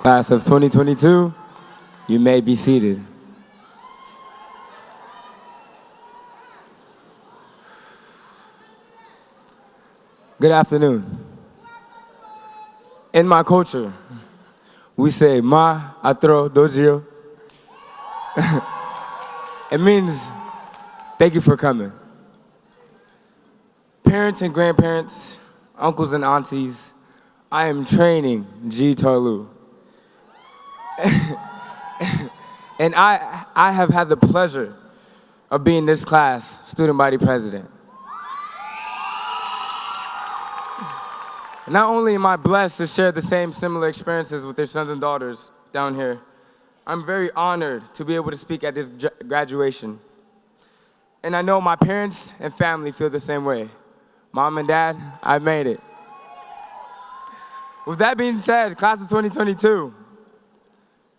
Class of 2022, you may be seated. Good afternoon. In my culture, we say ma atro dojio. It means thank you for coming. Parents and grandparents, uncles and aunties, I am training G. Tarlu. And I have had the pleasure of being this class student body president. Not only am I blessed to share the same similar experiences with their sons and daughters down here, I'm very honored to be able to speak at this graduation. And I know my parents and family feel the same way. Mom and Dad, I made it. With that being said, class of 2022,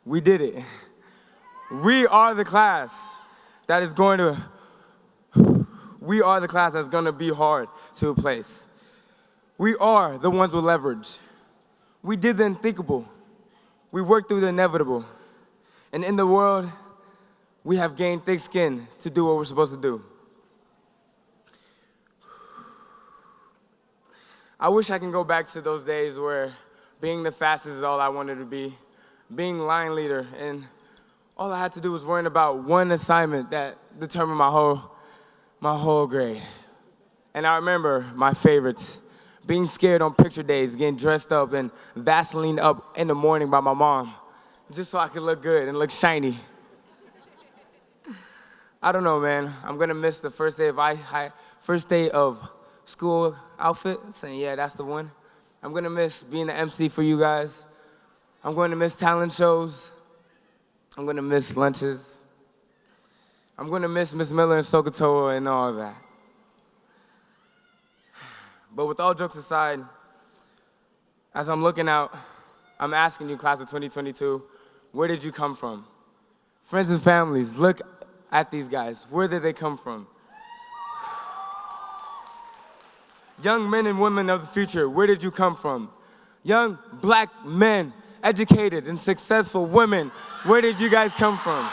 we did it. We are the class that is going to, we are the class that's going to be hard to replace. We are the ones with leverage. We did the unthinkable. We worked through the inevitable. And in the world, we have gained thick skin to do what we're supposed to do. I wish I can go back to those days where being the fastest is all I wanted to be, being line leader, and all I had to do was worrying about one assignment that determined my whole grade. And I remember my favorites, being scared on picture days, getting dressed up and Vaseline up in the morning by my mom, just so I could look good and look shiny. I don't know, man. I'm gonna miss the first day of school outfit, saying, yeah, that's the one. I'm gonna miss being the MC for you guys. I'm going to miss talent shows. I'm gonna miss lunches. I'm gonna miss Miss Miller and Sokotoa and all of that. But with all jokes aside, as I'm looking out, I'm asking you, class of 2022, where did you come from? Friends and families, look at these guys. Where did they come from? Young men and women of the future, where did you come from? Young black men, educated and successful women, where did you guys come from?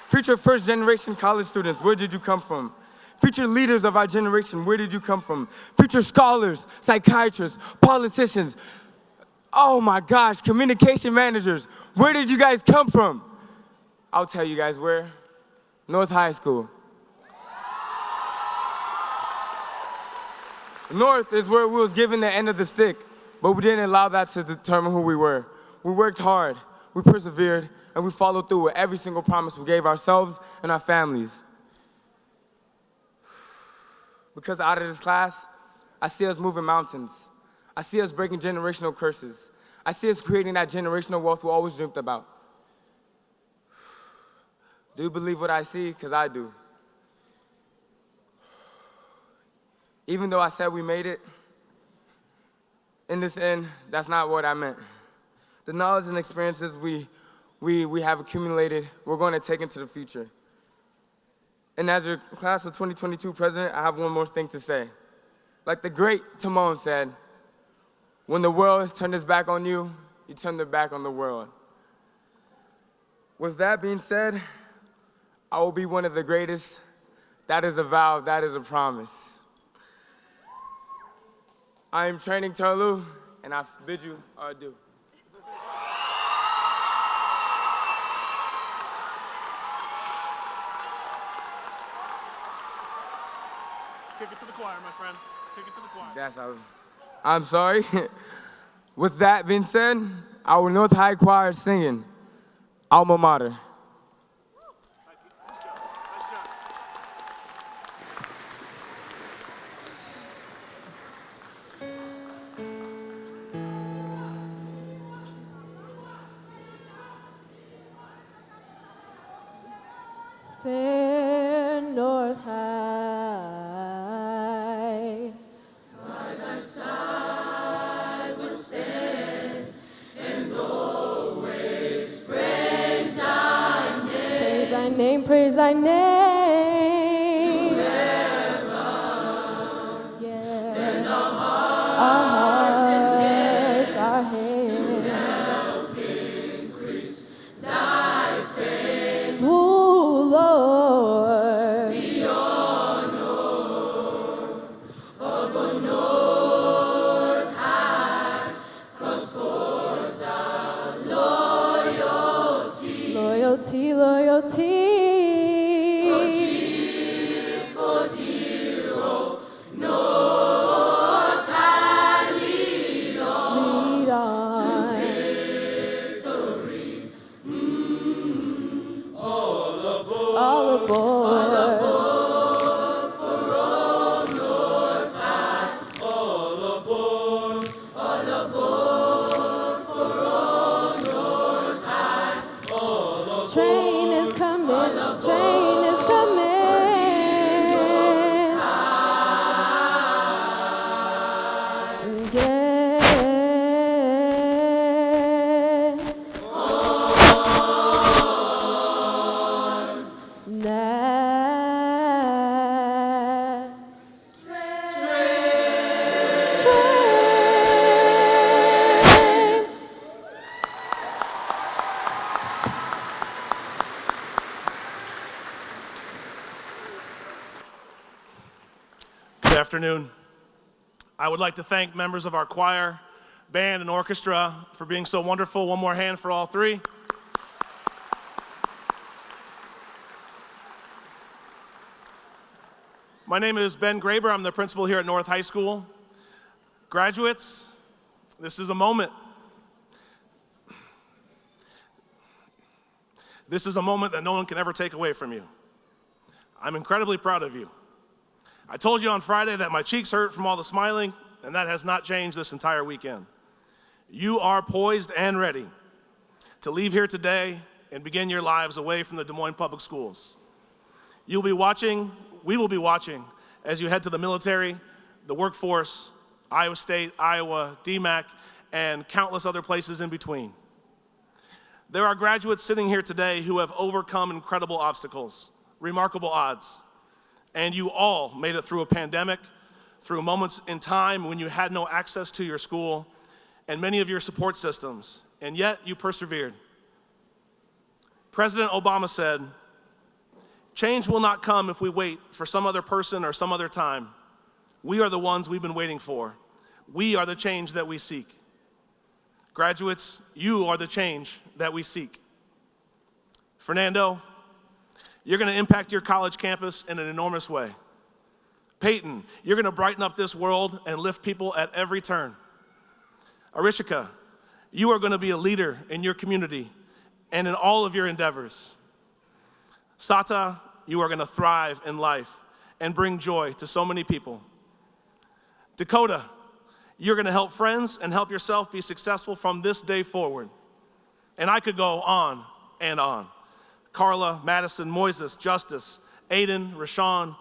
Future first-generation college students, where did you come from? Future leaders of our generation, where did you come from? Future scholars, psychiatrists, politicians, oh my gosh, communication managers, where did you guys come from? I'll tell you guys where. North High School. North is where we was given the end of the stick, but we didn't allow that to determine who we were. We worked hard, we persevered, and we followed through with every single promise we gave ourselves and our families. Because out of this class, I see us moving mountains. I see us breaking generational curses. I see us creating that generational wealth we always dreamt about. Do you believe what I see? Because I do. Even though I said we made it, in this end, that's not what I meant. The knowledge and experiences we have accumulated, we're going to take into the future. And as your class of 2022 president, I have one more thing to say. Like the great Timon said, when the world turned its back on you, you turned their back on the world. With that being said, I will be one of the greatest. That is a vow, that is a promise. I am training Tarlu, and I bid you adieu. Kick it to the choir, my friend. Kick it to the choir. I'm sorry. With that being said, our North High Choir singing Alma Mater. Nice job. Nice job. Fair North High, by thy side will stand, and always praise thy name. praise thy name, praise thy name. To heaven, Yeah. and our Our hearts and afternoon. I would like to thank members of our choir, band, and orchestra for being so wonderful. One more hand for all three. My name is Ben Graber. I'm the principal here at North High School. Graduates, this is a moment. This is a moment that no one can ever take away from you. I'm incredibly proud of you. I told you on Friday that my cheeks hurt from all the smiling, and that has not changed this entire weekend. You are poised and ready to leave here today and begin your lives away from the Des Moines Public Schools. You'll be watching, we will be watching as you head to the military, the workforce, Iowa State, Iowa, DMAC, and countless other places in between. There are graduates sitting here today who have overcome incredible obstacles, remarkable odds, and you all made it through a pandemic, through moments in time when you had no access to your school and many of your support systems, and yet you persevered. President Obama said, "Change will not come if we wait for some other person or some other time. We are the ones we've been waiting for. We are the change that we seek." Graduates, you are the change that we seek. Fernando, you're going to impact your college campus in an enormous way. Peyton, you're going to brighten up this world and lift people at every turn. Arishika, you are going to be a leader in your community and in all of your endeavors. Sata, you are going to thrive in life and bring joy to so many people. Dakota, you're going to help friends and help yourself be successful from this day forward. And I could go on and on. Carla, Madison, Moises, Justice, Aiden, Rashawn,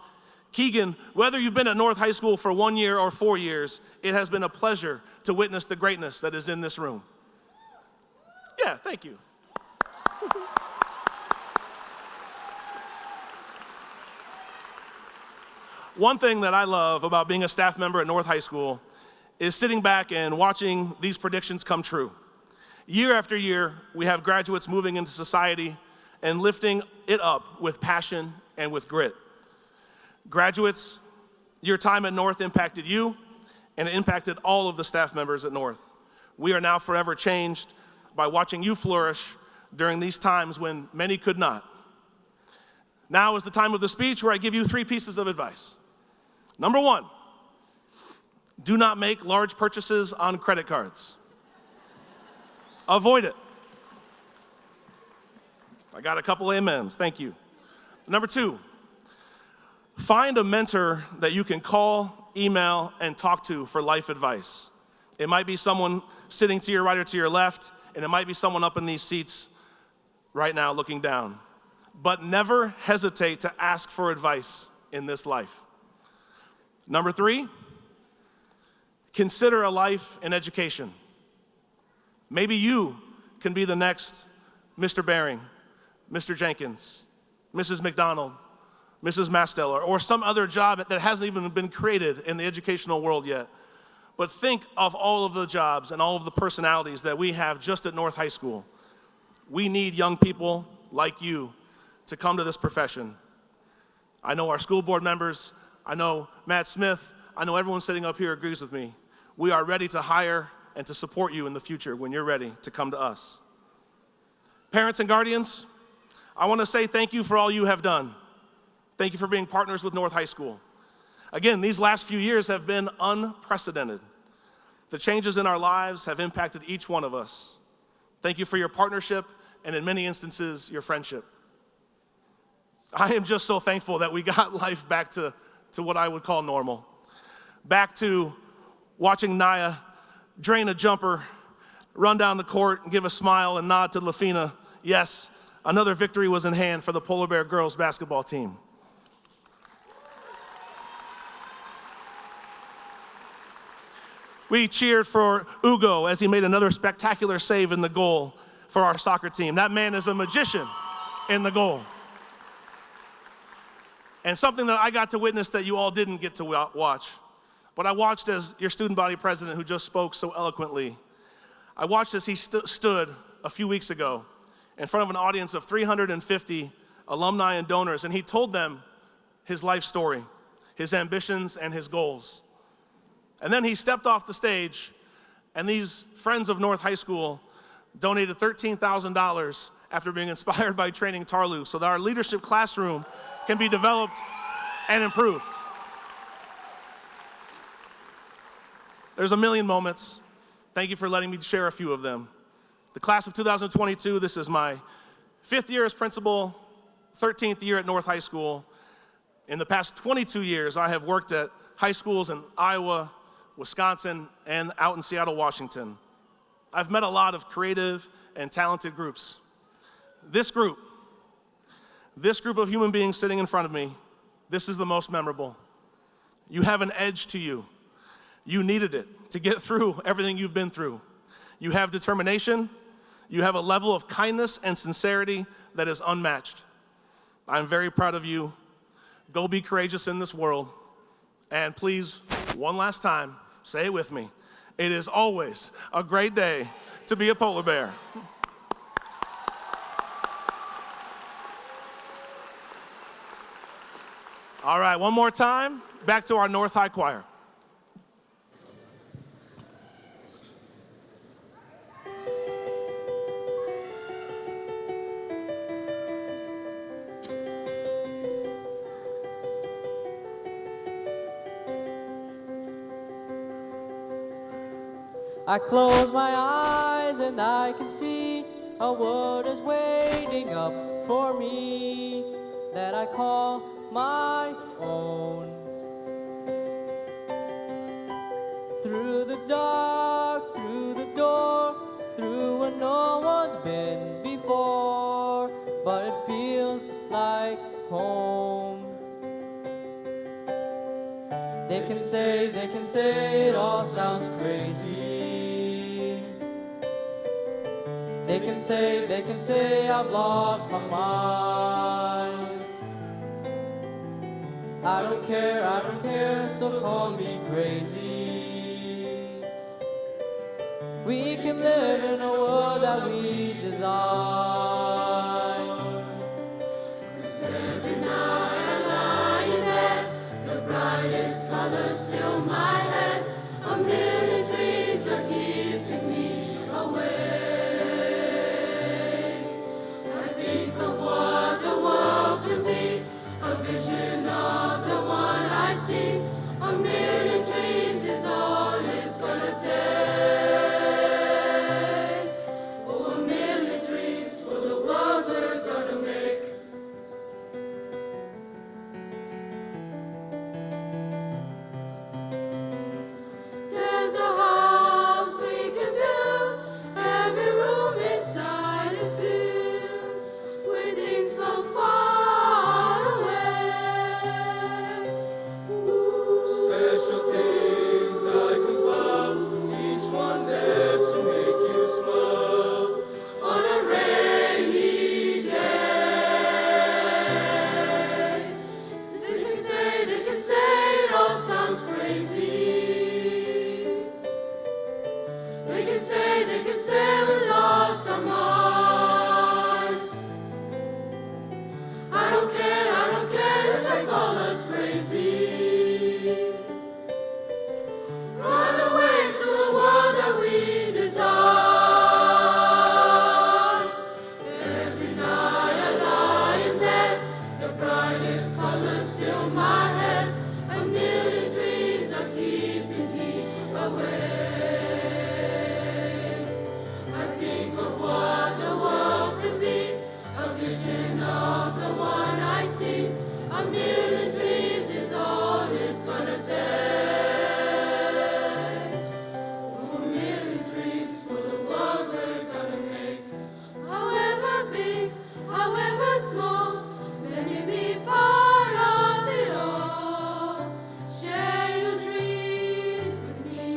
Keegan, whether you've been at North High School for 1 year or 4 years, it has been a pleasure to witness the greatness that is in this room. Yeah, thank you. One thing that I love about being a staff member at North High School is sitting back and watching these predictions come true. Year after year, we have graduates moving into society and lifting it up with passion and with grit. Graduates, your time at North impacted you, and it impacted all of the staff members at North. We are now forever changed by watching you flourish during these times when many could not. Now is the time of the speech where I give you 3 pieces of advice. Number 1, do not make large purchases on credit cards. Avoid it. I got a couple amens, thank you. Number 2, find a mentor that you can call, email, and talk to for life advice. It might be someone sitting to your right or to your left, and it might be someone up in these seats right now looking down. But never hesitate to ask for advice in this life. Number 3, consider a life in education. Maybe you can be the next Mr. Baring, Mr. Jenkins, Mrs. McDonald, Mrs. Masteller, or some other job that hasn't even been created in the educational world yet. But think of all of the jobs and all of the personalities that we have just at North High School. We need young people like you to come to this profession. I know our school board members, I know Matt Smith, I know everyone sitting up here agrees with me. We are ready to hire and to support you in the future when you're ready to come to us. Parents and guardians, I want to say thank you for all you have done. Thank you for being partners with North High School. Again, these last few years have been unprecedented. The changes in our lives have impacted each one of us. Thank you for your partnership and in many instances, your friendship. I am just so thankful that we got life back to what I would call normal. Back to watching Naya drain a jumper, run down the court and give a smile and nod to Lafina. Yes, another victory was in hand for the Polar Bear girls basketball team. We cheered for Ugo as he made another spectacular save in the goal for our soccer team. That man is a magician in the goal. And something that I got to witness that you all didn't get to watch, but I watched as your student body president who just spoke so eloquently, I watched as he stood a few weeks ago in front of an audience of 350 alumni and donors, and he told them his life story. his ambitions, and his goals. And then he stepped off the stage, and these friends of North High School donated $13,000 after being inspired by training Tarlu so that our leadership classroom can be developed and improved. There's a million moments. Thank you for letting me share a few of them. The class of 2022, this is my 5th year as principal, 13th year at North High School. In the past 22 years, I have worked at high schools in Iowa, Wisconsin, and out in Seattle, Washington. I've met a lot of creative and talented groups. This group of human beings sitting in front of me, this is the most memorable. You have an edge to you. You needed it to get through everything you've been through. You have determination. You have a level of kindness and sincerity that is unmatched. I'm very proud of you. Go be courageous in this world. And please, one last time, say it with me. It is always a great day to be a polar bear. All right, one more time. Back to our North High Choir. I close my eyes and I can see a world is waiting up for me that I call my own. Through the dark, through the door, through where no one's been before, but it feels like home. They can say it all sounds crazy. They can say I've lost my mind. I don't care, so call me crazy. We can live in a world that we design. 'Cause every night I lie in bed, the brightest colors fill my head. A million dreams are keeping me awake. I think of what the world could be, a vision of the one I see. A million dreams is all it's gonna take. Oh, a million dreams for the world we're gonna make. There's a house we can build. Every room inside is filled with things from far away. Ooh. Special things like a cloud, each one there to make you smile. On a rainy day, they can say it all sounds crazy. They can say we lost our minds. I don't care if they call us crazy. Run away to the world that we design. Every night I lie in bed, the brightest colors fill my head. A million dreams are keeping me awake. I think of what the world could be, a vision of the one I see. A million dreams is all it's gonna take. Oh, a million dreams for the world we're gonna make. However big, however small, let me be part of it all. Share your dreams with me.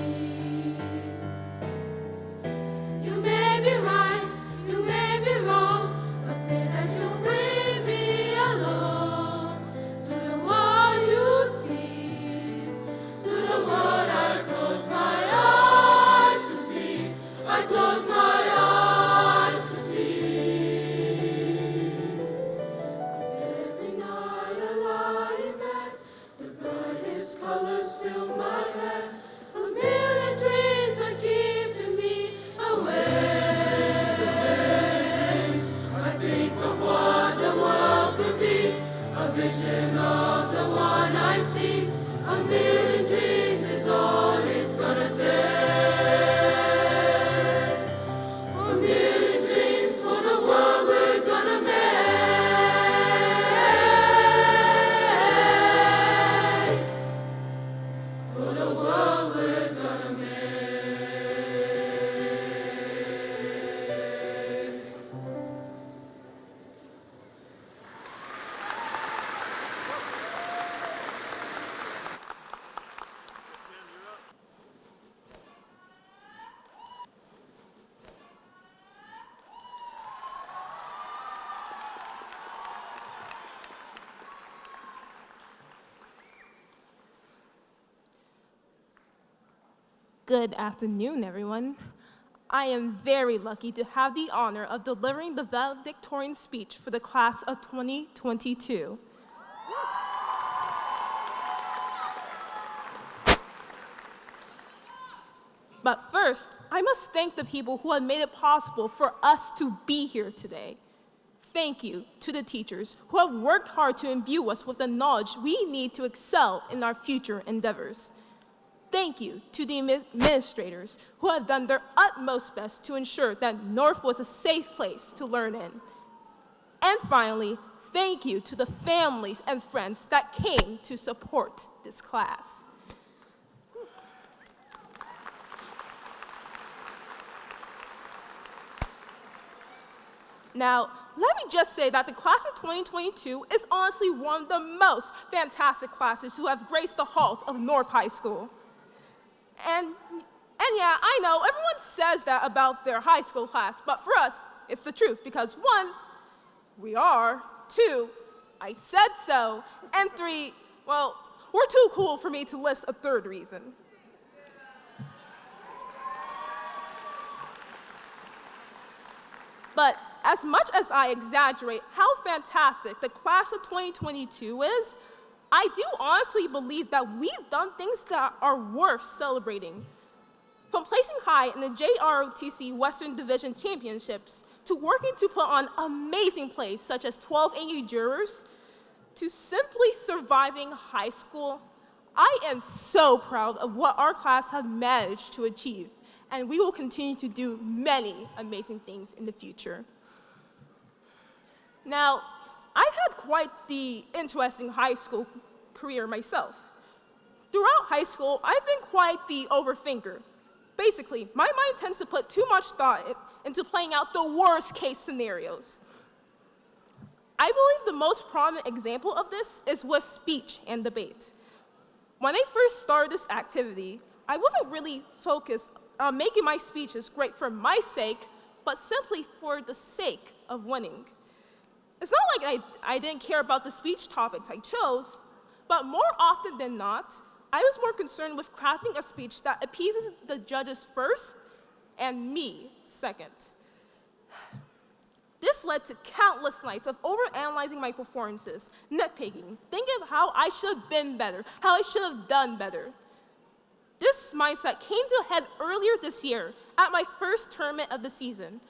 You may be right, you may be wrong, but say that you'll bring me along to the world you see, to the world I close my eyes to see. I close my eyes to see. 'Cause every night I lie in bed, the brightest Good afternoon, everyone. I am very lucky to have the honor of delivering the valedictorian speech for the class of 2022. But first, I must thank the people who have made it possible for us to be here today. Thank you to the teachers who have worked hard to imbue us with the knowledge we need to excel in our future endeavors. Thank you to the administrators who have done their utmost best to ensure that North was a safe place to learn in. And finally, thank you to the families and friends that came to support this class. Now, let me just say that the class of 2022 is honestly one of the most fantastic classes who have graced the halls of North High School. And yeah, I know everyone says that about their high school class, but for us, it's the truth because 1, we are, 2, I said so, and 3, well, we're too cool for me to list a third reason. But as much as I exaggerate how fantastic the class of 2022 is, I do honestly believe that we've done things that are worth celebrating. From placing high in the JROTC Western Division Championships, to working to put on amazing plays such as 12 Angry Jurors, to simply surviving high school, I am so proud of what our class have managed to achieve, and we will continue to do many amazing things in the future. Now, I've had quite the interesting high school career myself. Throughout high school, I've been quite the overthinker. Basically, my mind tends to put too much thought into playing out the worst case scenarios. I believe the most prominent example of this is with speech and debate. When I first started this activity, I wasn't really focused on making my speeches great for my sake, but simply for the sake of winning. It's not like I didn't care about the speech topics I chose, but more often than not, I was more concerned with crafting a speech that appeases the judges first and me second. This led to countless nights of overanalyzing my performances, nitpicking, thinking of how I should have been better, how I should have done better. This mindset came to a head earlier this year at my first tournament of the season.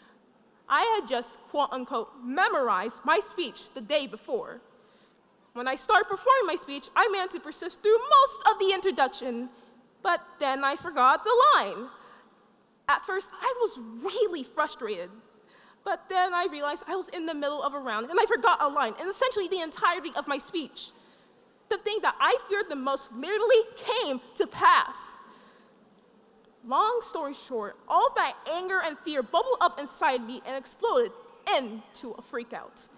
I had just, quote unquote, memorized my speech the day before. When I started performing my speech, I managed to persist through most of the introduction, but then I forgot the line. At first, I was really frustrated, but then I realized I was in the middle of a round and I forgot a line, and essentially the entirety of my speech. The thing that I feared the most literally came to pass. Long story short, all of that anger and fear bubbled up inside me and exploded into a freakout.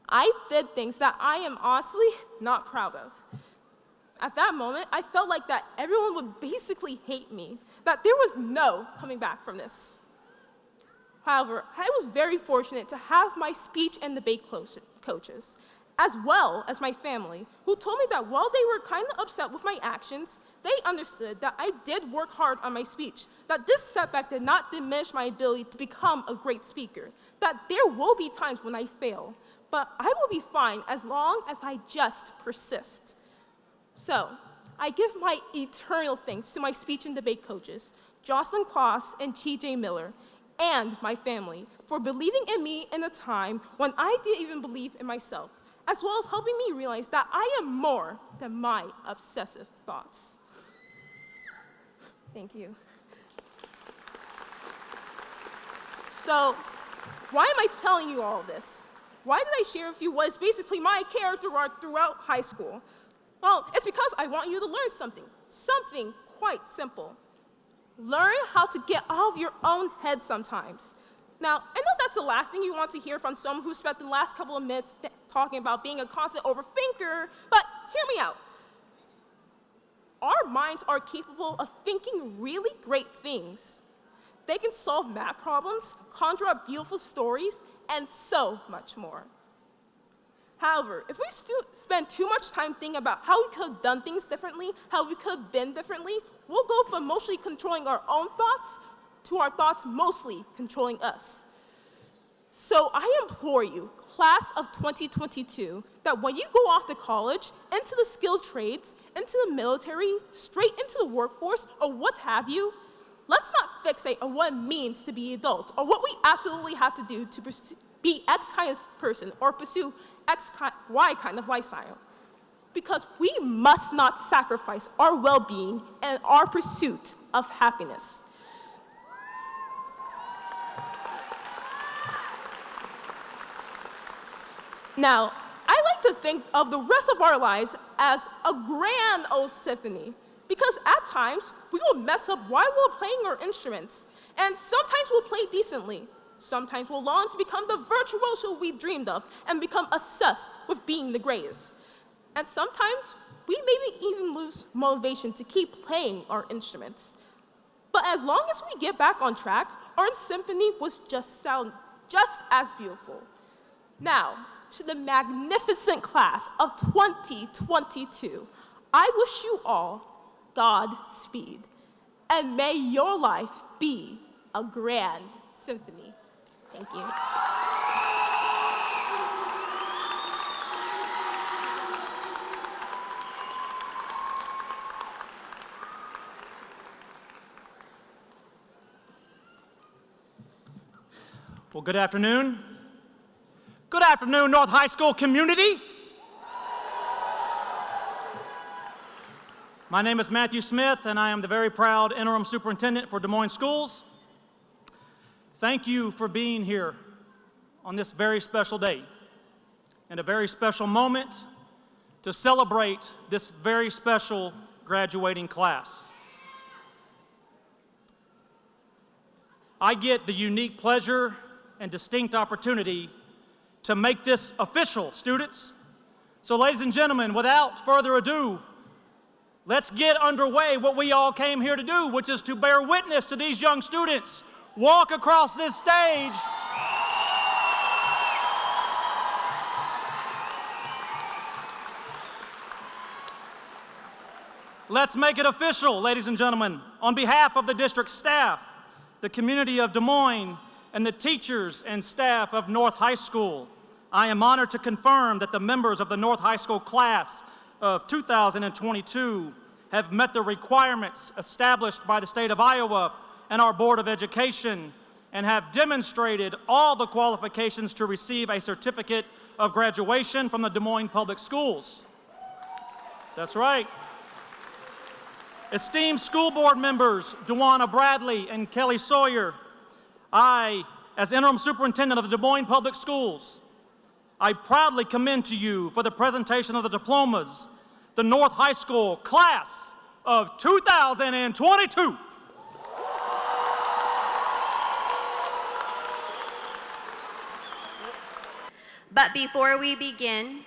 I did things that I am honestly not proud of. At that moment, I felt like that everyone would basically hate me, that there was no coming back from this. However, I was very fortunate to have my speech and debate coaches, as well as my family, who told me that while they were kind of upset with my actions, they understood that I did work hard on my speech, that this setback did not diminish my ability to become a great speaker, that there will be times when I fail, but I will be fine as long as I just persist. So, I give my eternal thanks to my speech and debate coaches, Jocelyn Kloss and T.J. Miller, and my family for believing in me in a time when I didn't even believe in myself, as well as helping me realize that I am more than my obsessive thoughts. Thank you. So, why am I telling you all this? Why did I share with you what is basically my character arc throughout high school? Well, it's because I want you to learn something quite simple. Learn how to get out of your own head sometimes. Now, I know that's the last thing you want to hear from someone who spent the last couple of minutes talking about being a constant overthinker, but hear me out. Our minds are capable of thinking really great things. They can solve math problems, conjure up beautiful stories, and so much more. However, if we spend too much time thinking about how we could have done things differently, how we could have been differently, We'll go from mostly controlling our own thoughts to our thoughts mostly controlling us. So I implore you, class of 2022, that when you go off to college, into the skilled trades, into the military, straight into the workforce, or what have you, let's not fixate on what it means to be adult, or what we absolutely have to do to be X kind of person, or pursue Y kind of lifestyle. Because we must not sacrifice our well-being and our pursuit of happiness. Now, I like to think of the rest of our lives as a grand old symphony, because at times we will mess up while we're playing our instruments, and sometimes we'll play decently. Sometimes we'll long to become the virtuoso we dreamed of and become obsessed with being the greatest. And sometimes we maybe even lose motivation to keep playing our instruments. But as long as we get back on track, our symphony will just sound just as beautiful. Now, to the magnificent class of 2022, I wish you all Godspeed, and may your life be a grand symphony. Thank you. Well, good afternoon. Good afternoon, North High School community. My name is Matthew Smith, and I am the very proud interim superintendent for Des Moines Schools. Thank you for being here on this very special day and a very special moment to celebrate this very special graduating class. I get the unique pleasure and distinct opportunity to make this official, students. So, ladies and gentlemen, without further ado, let's get underway what we all came here to do, which is to bear witness to these young students walk across this stage Let's make it official, ladies and gentlemen. On behalf of the district staff, the community of Des Moines, and the teachers and staff of North High School, I am honored to confirm that the members of the North High School class of 2022 have met the requirements established by the state of Iowa and our Board of Education and have demonstrated all the qualifications to receive a certificate of graduation from the Des Moines Public Schools. That's right. Esteemed school board members, Dewana Bradley and Kelly Sawyer, I, as interim superintendent of the Des Moines Public Schools, I proudly commend to you for the presentation of the diplomas, the North High School class of 2022. But before we begin,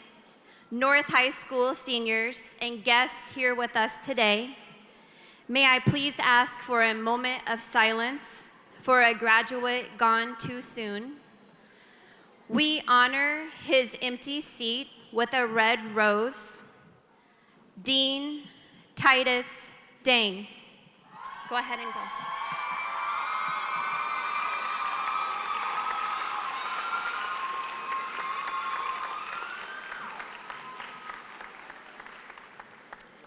North High School seniors and guests here with us today, may I please ask for a moment of silence for a graduate gone too soon. We honor his empty seat with a red rose. Dean Titus Dang. Go ahead and go.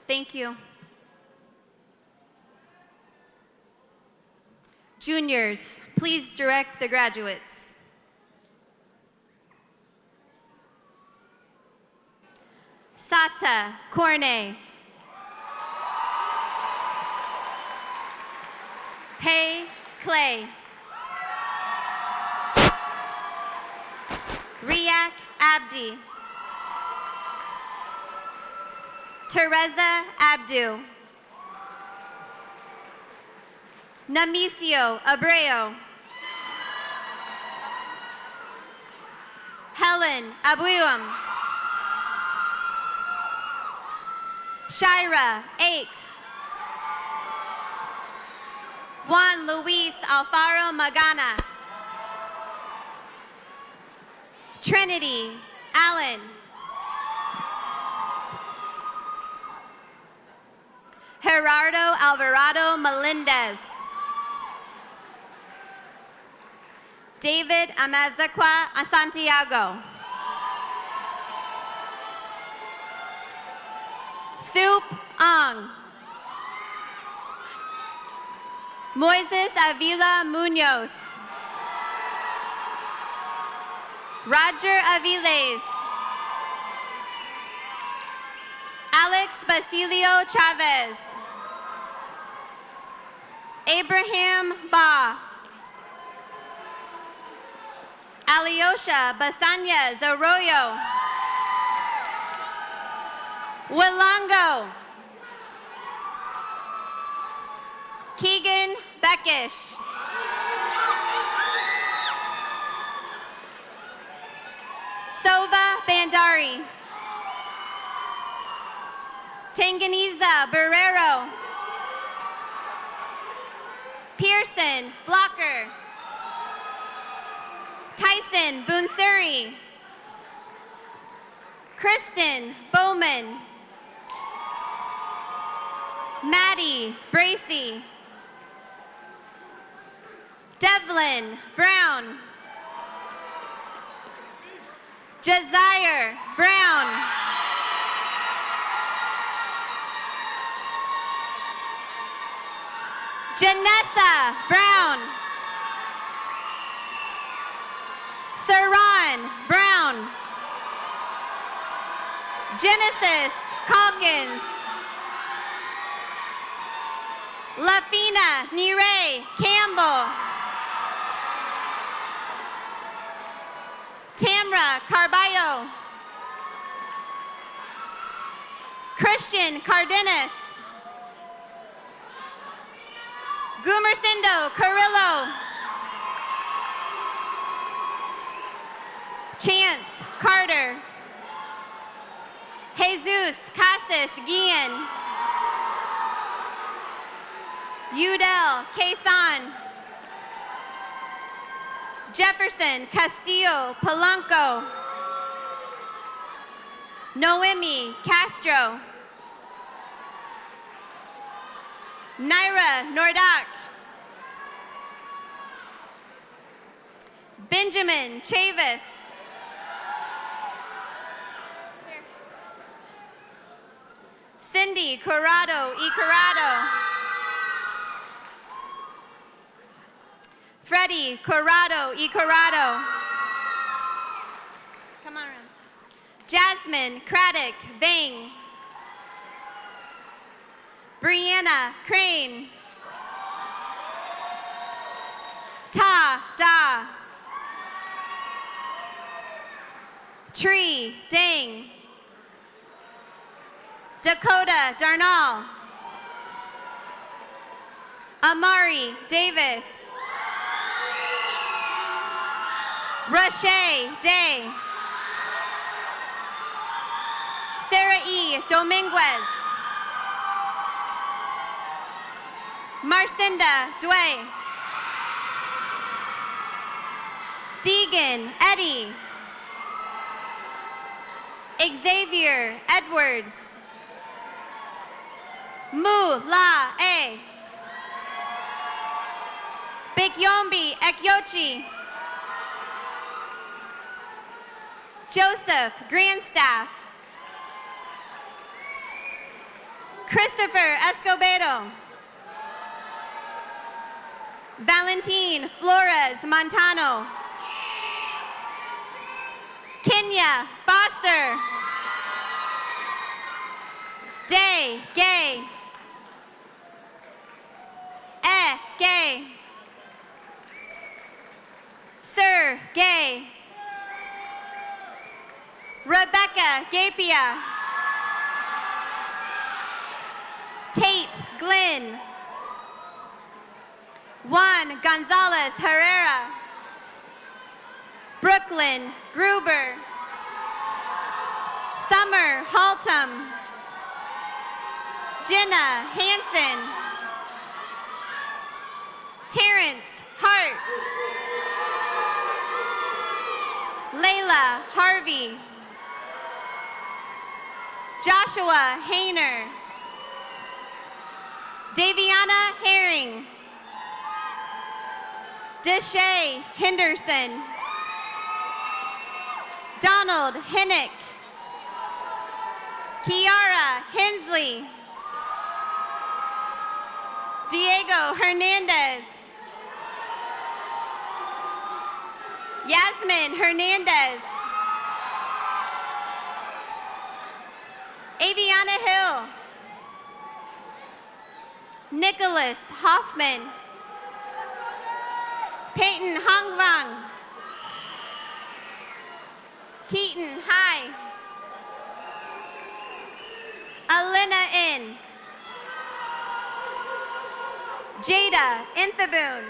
Thank you. Juniors, please direct the graduates. Sata Corne. Hay Clay. Riak Abdi. Teresa Abdu. Namicio Abreu. Helen Abuam. Shira Aches. Juan Luis Alfaro Magana. Trinity Allen. Gerardo Alvarado Melendez. David Amazaqua Santiago. Soup Ang. Moises Avila Munoz. Roger Aviles. Alex Basilio Chavez. Abraham Ba. Alyosha Basanez Arroyo. Wilango. Keegan Beckish. Sova Bandari. Tanganiza Barrero. Pearson Blocker. Tyson Bunsuri. Kristen Bowman. Maddie Bracy. Devlin Brown. Jazire Brown. Janessa Brown. Saran Brown. Genesis Calkins. Lafina Nire Campbell. Tamra Carballo. Christian Cardenas. Gumercindo Carrillo. Chance Carter. Jesus Casas Guillen. Udell Quezon. Jefferson Castillo Polanco. Noemi Castro. Naira Nordak. Benjamin Chavis. Cindy Corrado y Corrado. Freddie Corrado y Corrado. Come on around. Jasmine Craddock Bang. Brianna Crane. Ta Da. Tree Dang. Dakota Darnall. Amari Davis. Roche Day. Sarah E. Dominguez. Marcinda Dway. Deegan Eddie. Xavier Edwards. Mu La A. Bikyombi Ekyochi. Joseph Grandstaff. Christopher Escobedo. Valentin Flores Montano. Kenya Foster. Day Gay. Gay. Sir Gay. Rebecca Gapia. Tate Glenn. Juan Gonzalez Herrera. Brooklyn Gruber. Summer Haltom. Jenna Hansen. Terrence Hart. Layla Harvey. Joshua Hayner. Daviana Herring. Deshay Henderson. Donald Hinnick. Kiara Hensley. Diego Hernandez. Yasmin Hernandez. Aviana Hill. Nicholas Hoffman. Peyton Hongvang. Keaton Hai. Alina In. Jada Inthaboon.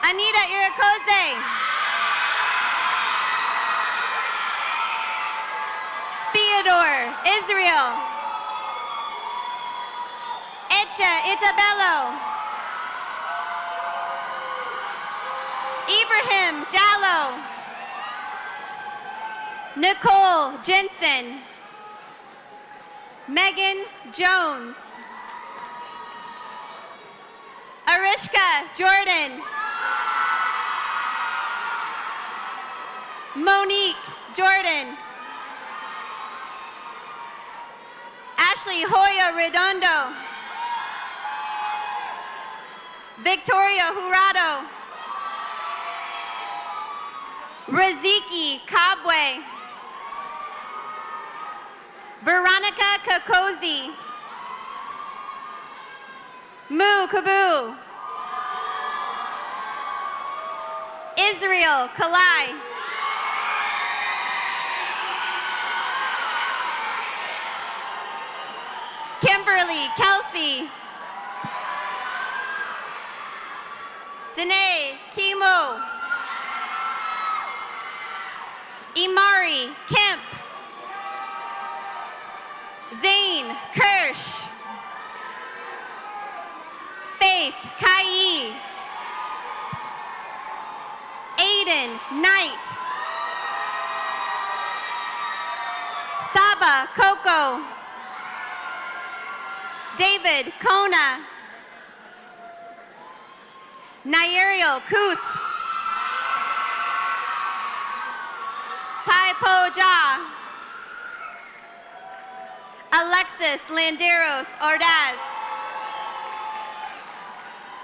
Anita Irakoze. Theodore Israel. Echa Itabello. Ibrahim Jallo. Nicole Jensen. Megan Jones. Arishka Jordan. Monique Jordan. Ashley Hoya Redondo. Victoria Jurado. Raziki Kabwe. Veronica Kakozi. Mu Kabu. Israel Kalai. Kimberly Kelsey. Danae Kimo. Imari Kemp. Zane Kirsch. Faith Kai. Aiden Knight. Saba Coco. David Kona. Nairiel Kuth. Pai Po Ja. Alexis Landeros Ordaz.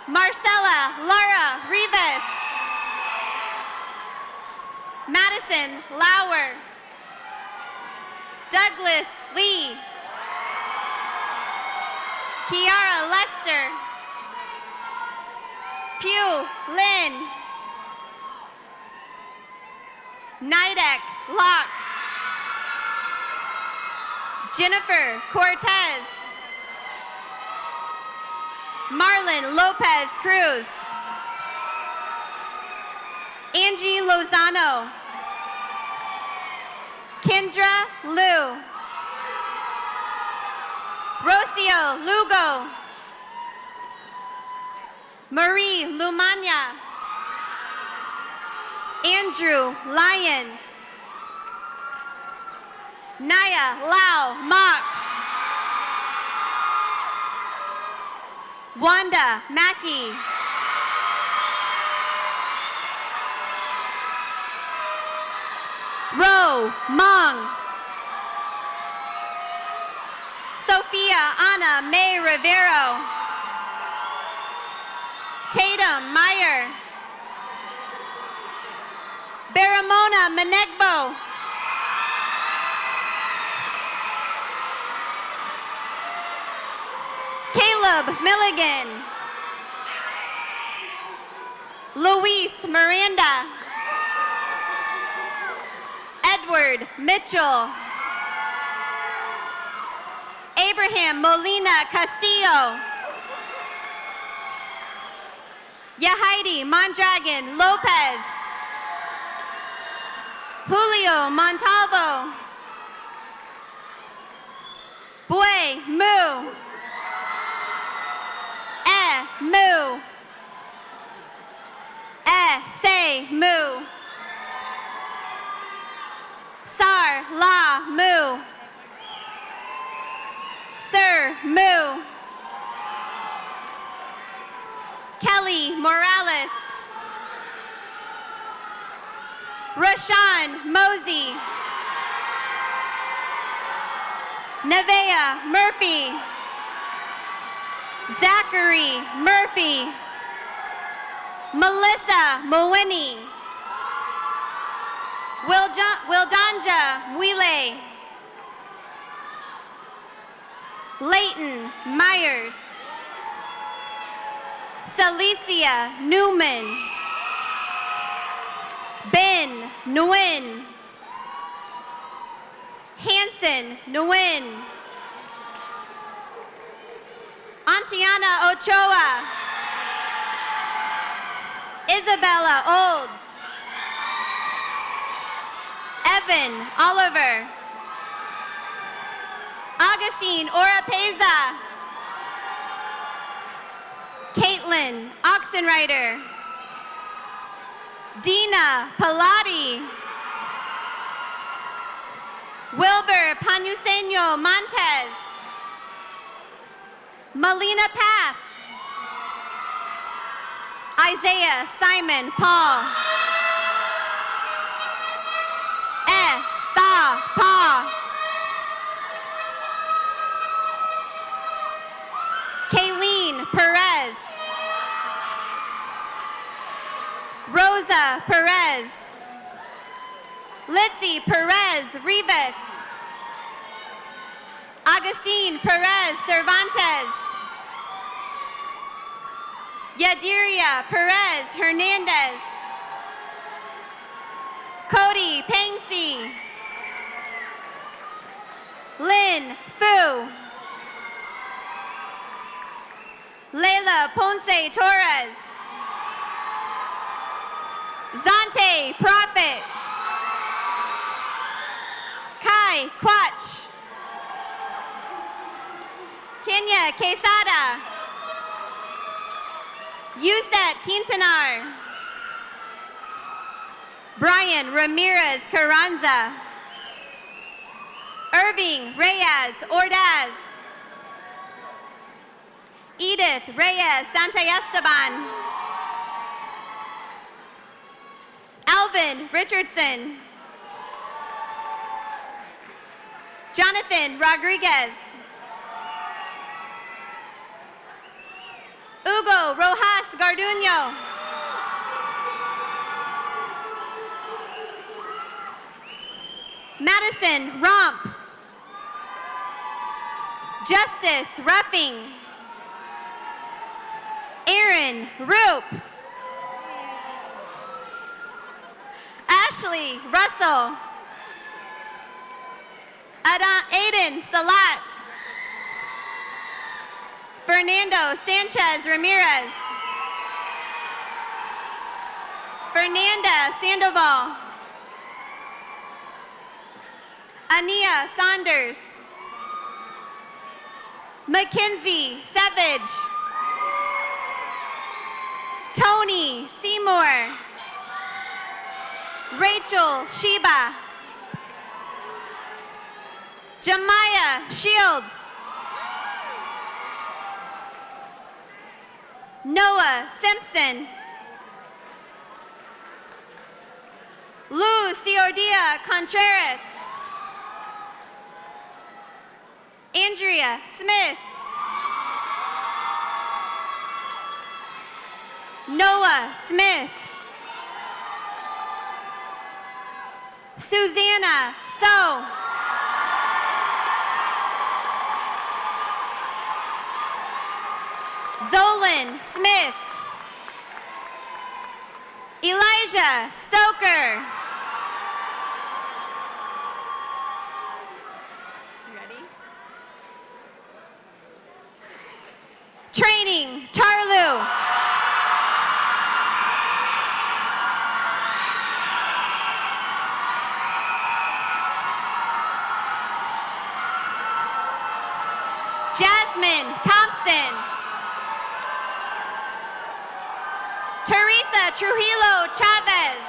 Marcella Lara Rivas. Madison Lauer. Douglas Lee. Kiara Lester. Pew Lynn. Nidek Locke. Jennifer Cortez. Marlon Lopez Cruz. Angie Lozano. Kendra Liu. Rocio Lugo. Marie Lumania. Andrew Lyons. Naya Lau Mock. Wanda Mackey. Ro Mong. Sophia Anna May Rivero. Tatum Meyer. Baramona Manegbo. Caleb Milligan. Luis Miranda. Edward Mitchell. Abraham Molina Castillo. Yahaidi Mondragon Lopez. Julio Montalvo. Bue Mu. Mu. Say Mu. Sar La Mu. Sir Mu. Kelly Morales. Rashawn Mosey. Nevaeh Murphy. Zachary Murphy. Melissa Mawini. Wildanja Wile. Leighton Myers. Celicia Newman. Ben Nguyen. Hanson Nguyen. Antiana Ochoa. Isabella Olds. Evan Oliver. Augustine Oropeza. Caitlin Oxenreiter. Dina Palati. Wilbur Panuseño Montes. Melina Path. Isaiah Simon Paul. Tha Pa. Kayleen Perez. Rosa Perez. Litzy Perez Rivas. Agustin Perez Cervantes. Yadiria Perez Hernandez. Cody Pengsi. Lynn Fu. Leila Ponce Torres. Zante Prophet. Kai Quach. Kenya Quesada. Yuset Quintanar. Brian Ramirez Carranza. Irving Reyes Ordaz. Edith Reyes Santaesteban. Alvin Richardson. Jonathan Rodriguez. Hugo Rojas Garduño. Madison Romp. Justice Ruffing. Aaron Roop. Ashley Russell. Aiden Salat. Fernando Sanchez Ramirez. Fernanda Sandoval. Ania Saunders. Mackenzie Savage. Tony Seymour. Rachel Sheba. Jemiah Shields. Noah Simpson. Lou Ciordia Contreras. Andrea Smith. Noah Smith. Susanna So. Zolan Smith. Elijah Stoker. You ready? Training Tarlu. Jasmine Thompson. Teresa Trujillo Chavez.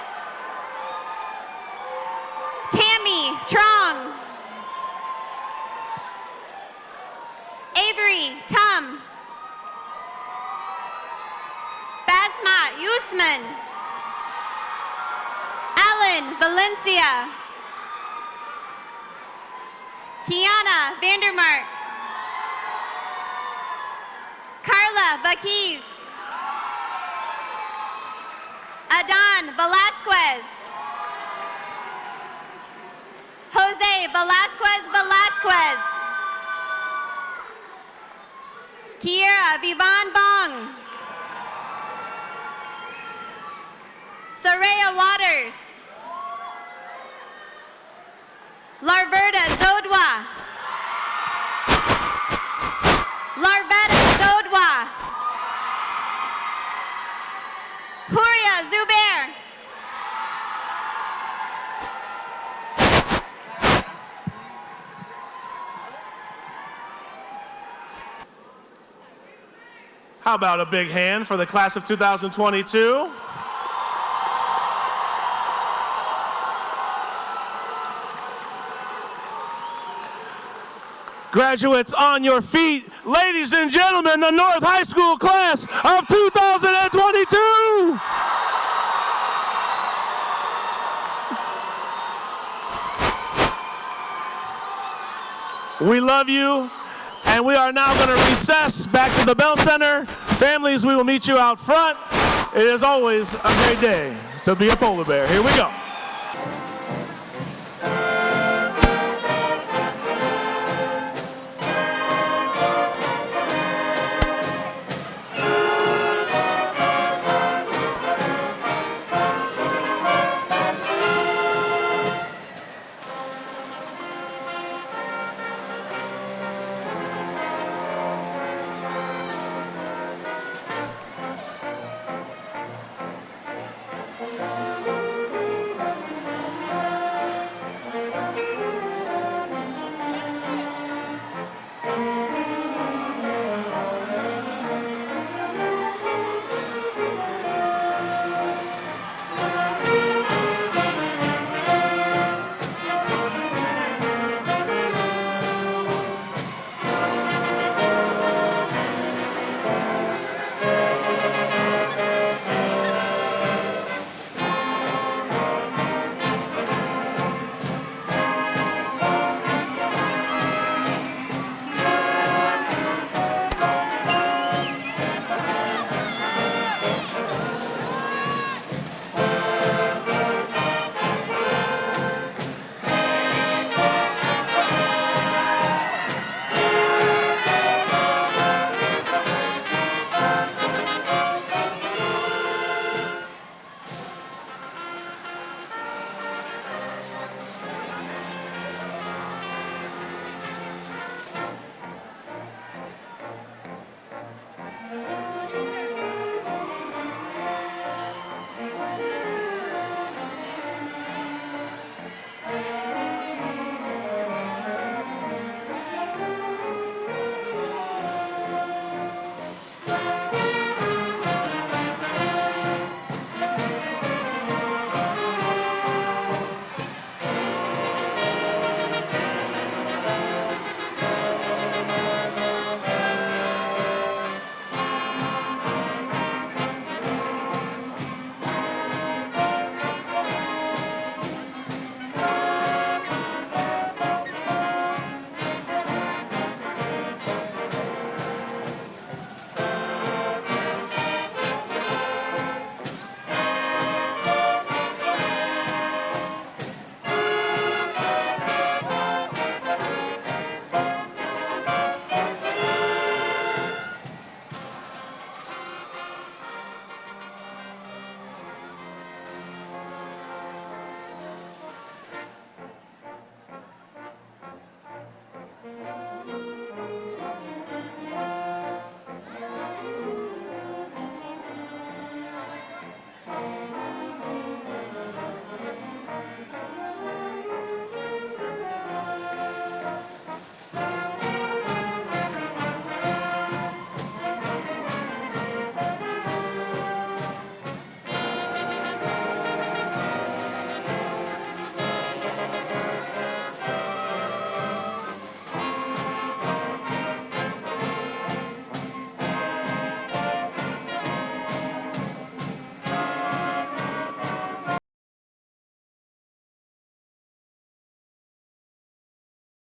Tammy Trong. Avery Asma Usman. Alan Valencia. Kiana Vandermark. Carla Vaquiz. Adan Velasquez. Jose Velasquez. Kiera Vivan Vong. Soraya Waters. Larverda Zodwa. Huria Zubair. How about a big hand for the class of 2022? Graduates on your feet, ladies and gentlemen, the North High School class of 2022. We love you, and we are now going to recess back to the Bell Center. Families, we will meet you out front. It is always a great day to be a polar bear. Here we go.